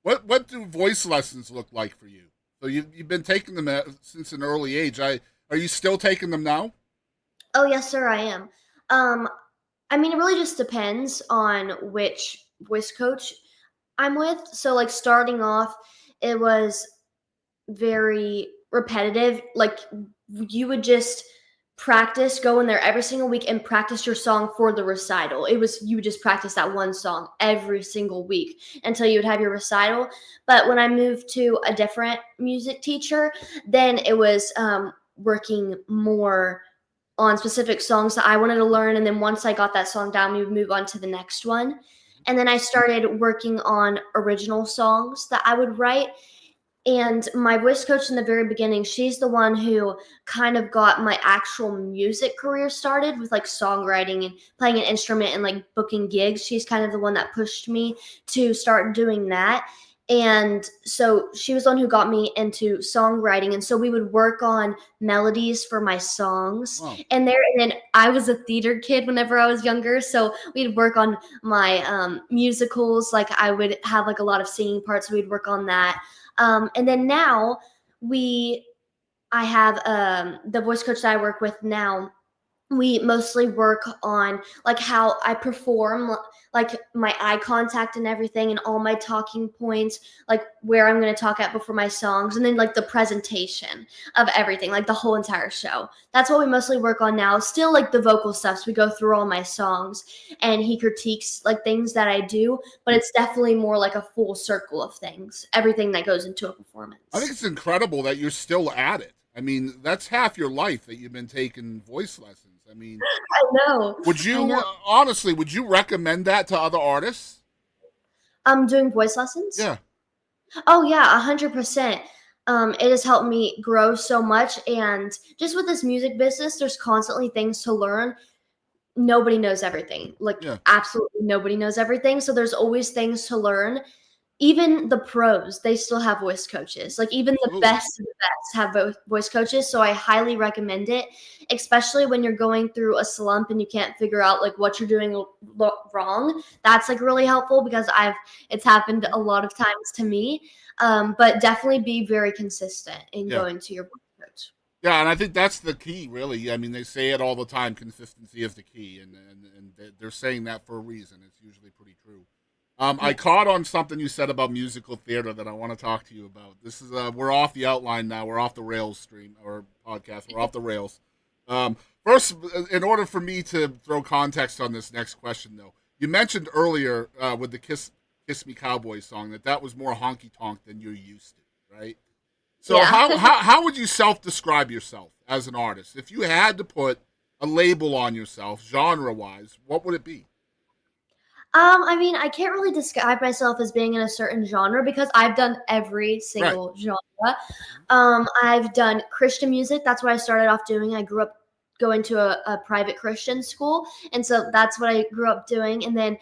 What do voice lessons look like for you? So you've been taking them since an early age. Are you still taking them now? Oh, yes, sir, I am. Um, I mean, it really just depends on which voice coach I'm with. So, like, starting off, it was very repetitive. Like, you would just practice, go in there every single week and practice your song for the recital. You would just practice that one song every single week until you would have your recital. But when I moved to a different music teacher, then it was working more on specific songs that I wanted to learn. And then once I got that song down, we would move on to the next one. And then I started working on original songs that I would write. And my voice coach in the very beginning, she's the one who kind of got my actual music career started with like songwriting and playing an instrument and like booking gigs. She's kind of the one that pushed me to start doing that. And so she was the one who got me into songwriting. And so we would work on melodies for my songs. Wow. And then I was a theater kid whenever I was younger. So we'd work on my musicals. Like I would have like a lot of singing parts. So we'd work on that. And then now we, I have the voice coach that I work with now. We mostly work on like how I perform, like my eye contact and everything, and all my talking points, like where I'm going to talk at before my songs, and then like the presentation of everything, like the whole entire show. That's what we mostly work on now. Still, like the vocal stuff. So we go through all my songs, and he critiques like things that I do, but it's definitely more like a full circle of things, everything that goes into a I think performance. it's incredible that you're still at it. I mean, that's half your life that you've been taking voice lessons. I mean, I know, would I you know. honestly would you recommend that to other artists? I'm doing voice lessons. Yeah. Oh yeah, 100%. It has helped me grow so much, and just with this music business, there's constantly things to learn. Nobody knows everything. Like Yeah. absolutely nobody knows everything. So there's always things to learn. Even the pros, they still have voice coaches. Like even the Absolutely. best of the best have voice coaches. So I highly recommend it, especially when you're going through a slump and you can't figure out like what you're doing wrong. That's like really helpful because it's happened a lot of times to me. But definitely be very consistent in Yeah. going to your voice coach. Yeah, and I think that's the key, really. I mean, they say it all the time: consistency is the key, and they're saying that for a reason. It's usually pretty true. I Yeah. caught on something you said about musical theater that I want to talk to you about. This is we're off the outline now. We're off the rails stream or podcast. We're off the rails. Um, First, in order for me to throw context on this next question, though, you mentioned earlier with the "Kiss Me Cowboy" song that was more honky tonk than you're used to, right? So Yeah. how would you self describe yourself as an artist if you had to put a label on yourself, genre wise? What would it be? I mean, I can't really describe myself as being in a certain genre because I've done every Right. single genre. I've done Christian music. That's what I started off doing. I grew up going to a private Christian school, and so that's what I grew up doing. And then,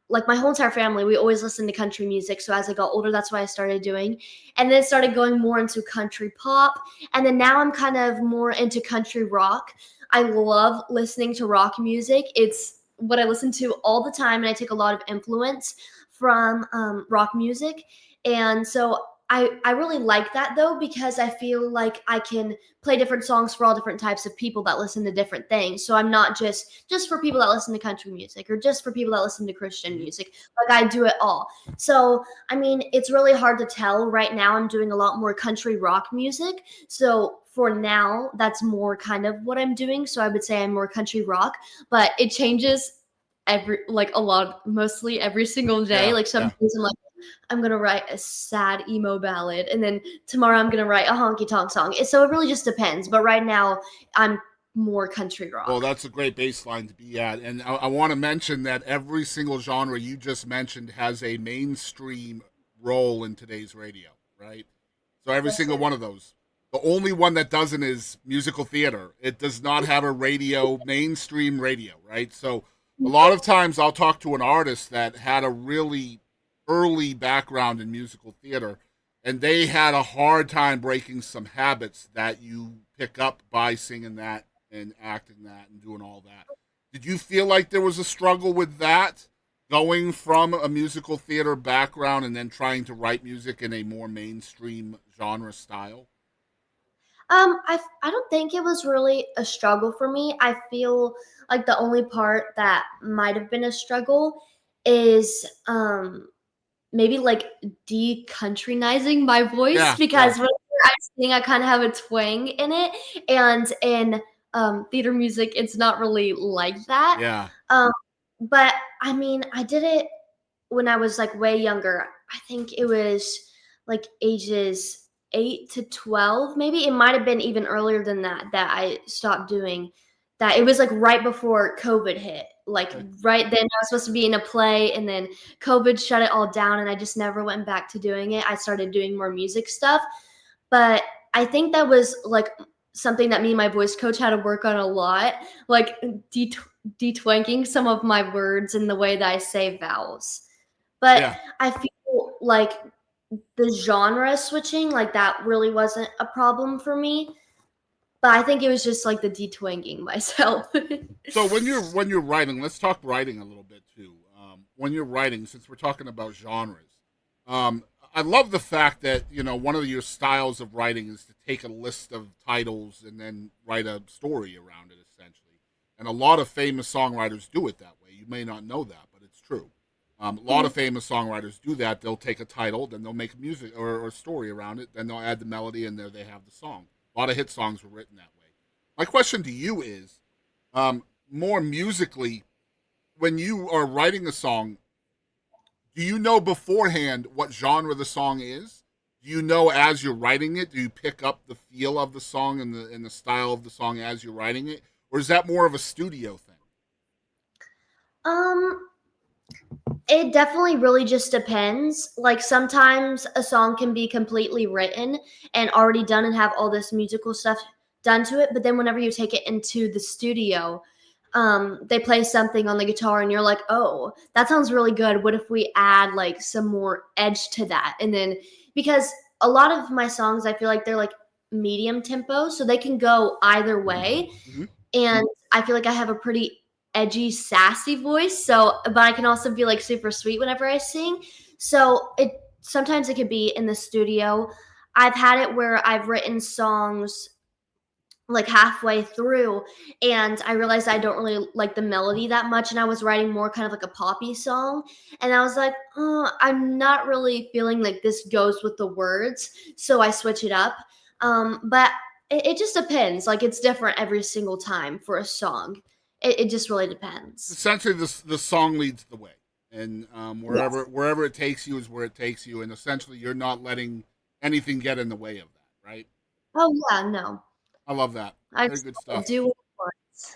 like my whole entire family, we always listened to country music. So as I got older, that's what I started doing, and then started going more into country pop, and then now I'm kind of more into country rock. I love listening to rock music. It's what I listen to all the time, and I take a lot of influence from rock music. And so I really like that though because I feel like I can play different songs for all different types of people that listen to different things. So I'm not just for people that listen to country music or just for people that listen to Christian Mm-hmm. music. Like I do it all. So I mean, it's really hard to tell. Right now, I'm doing a lot more country rock music. So for now, that's more kind of what I'm doing. So I would say I'm more country rock, but it changes every like a lot mostly every single day. Yeah, Like some yeah. days I'm like, I'm gonna write a sad emo ballad, and then tomorrow I'm gonna write a honky tonk song. So it really just depends. But right now I'm more country Well, rock. that's a great baseline to be at, and I want to mention that every single genre you just mentioned has a mainstream role in today's radio, right? So every Yes, single sir. one of those. The only one that doesn't is musical theater. It does not have a radio, mainstream radio, right? So a lot of times I'll talk to an artist that had a really early background in musical theater, and they had a hard time breaking some habits that you pick up by singing that and acting that and doing all that. Did you feel like there was a struggle with that? going from a musical theater background and then trying to write music in a more mainstream genre style? I don't think it was really a struggle for me. I feel like the only part that might have been a struggle is maybe like de-countrynizing my voice Yeah, yeah, because whenever I sing, I kind of have a twang in it, and in theater music, it's not really like that. yeah, Um, but I mean, I did it when I was like way younger. I think it was like ages 8 to 12, maybe. It might have been even earlier than that that I stopped doing that. It was like right before COVID hit. Like okay. right then, I was supposed to be in a play, and then COVID shut it all down, and I just never went back to doing it. I started doing more music stuff, but I think that was like something that me and my voice coach had to work on a lot, like detwanking some of my words and the way that I say vowels. But Yeah. I feel like the genre switching, like that really wasn't a problem for me. But I think it was just like the detwanging myself. So when you're writing, let's talk writing a little bit too. When you're writing, since we're talking about genres, um, I love the fact that one of your styles of writing is to take a list of titles and then write a story around it, essentially. And a lot of famous songwriters do it that way. You may not know that, but it's true. A lot of Mhm. famous songwriters do that. They'll take a title, then they'll make music or a story around it, then they'll add the melody, and there they have the song. A lot of hit songs were written that way. My question to you is, more musically, when you are writing a song, do you know beforehand what genre the song is? Do you know as you're writing it? Do you pick up the feel of the song and the style of the song as you're writing it, or is that more of a studio thing? Um, it definitely really just depends. Like sometimes a song can be completely written and already done and have all this musical stuff done to it, but then whenever you take it into the studio, they play something on the guitar and you're like, "Oh, that sounds really good. What if we add like some more edge to that?" And then because a lot of my songs I feel like they're like medium tempo, so they can go either way. Mm-hmm. And I feel like I have a pretty edgy, sassy voice. So, but I can also be like super sweet whenever I sing. So it sometimes it could be in the studio. I've had it where I've written songs like halfway through and I realized I don't really like the melody that much and I was writing more kind of like a poppy song and I was like, oh, I'm not really feeling like this goes with the words, so I switch it up. But it just depends, like it's different every single time for a song. It just really depends. Essentially, the song leads the way, and wherever Yes. wherever it takes you is where it takes you, and essentially, you're not letting anything get in the way of that, right? Oh yeah, no, I love that. I Very just good let it stuff. do what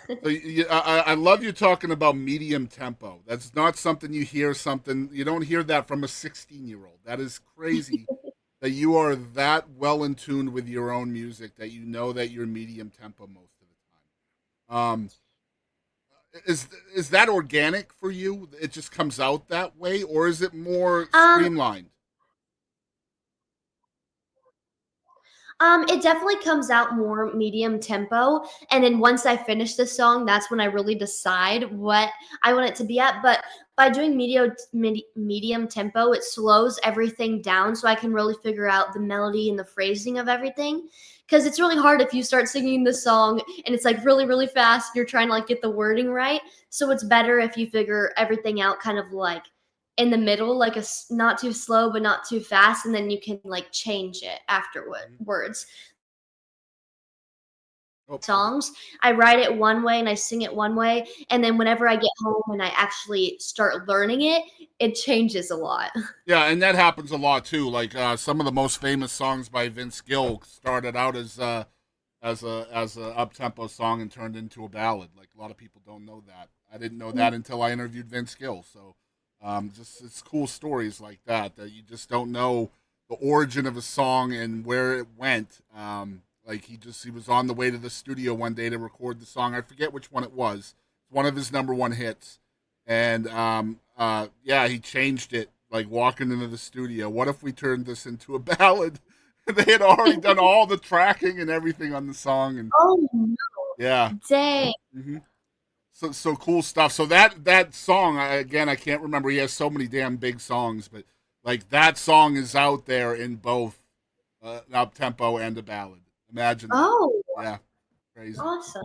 it So wants. I love you talking about medium tempo. That's not something you hear. Something you don't hear that from a 16-year-old. That is crazy. That you are that well in tune with your own music that you know that you're medium tempo most of the time. Is that organic for you? It just comes out that way, or is it more um streamlined? It definitely comes out more medium tempo, and then once I finish the song, that's when I really decide what I want it to be at. But by doing medium tempo, it slows everything down, so I can really figure out the melody and the phrasing of everything. Because it's really hard if you start singing the song and it's like really really fast. You're trying to like get the wording right, so it's better if you figure everything out kind of like in the middle, like not too slow but not too fast, and then you can like change it Mhm. afterwards. Oh, Songs, I write it one way and I sing it one way, and then whenever I get home and I actually start learning it, it changes a lot. yeah, and that happens a lot too. Like some of the most famous songs by Vince Gill started out as a up tempo song and turned into a ballad. Like a lot of people don't know that. I didn't know that until I interviewed Vince Gill. So just it's cool stories like that you just don't know the origin of a song and where it went. Like he was on the way to the studio one day to record the song. I forget which one it was. It's one of his number one hits, and yeah, he changed it like walking into the studio. What if we turned this into a ballad? They had already done all the tracking and everything on the song, and Oh, yeah. dang. hmm So cool stuff. So that song, again, I can't remember. He has so many damn big songs, but like that song is out there in both an up tempo and a ballad. Imagine that. Oh, Yeah, crazy. awesome.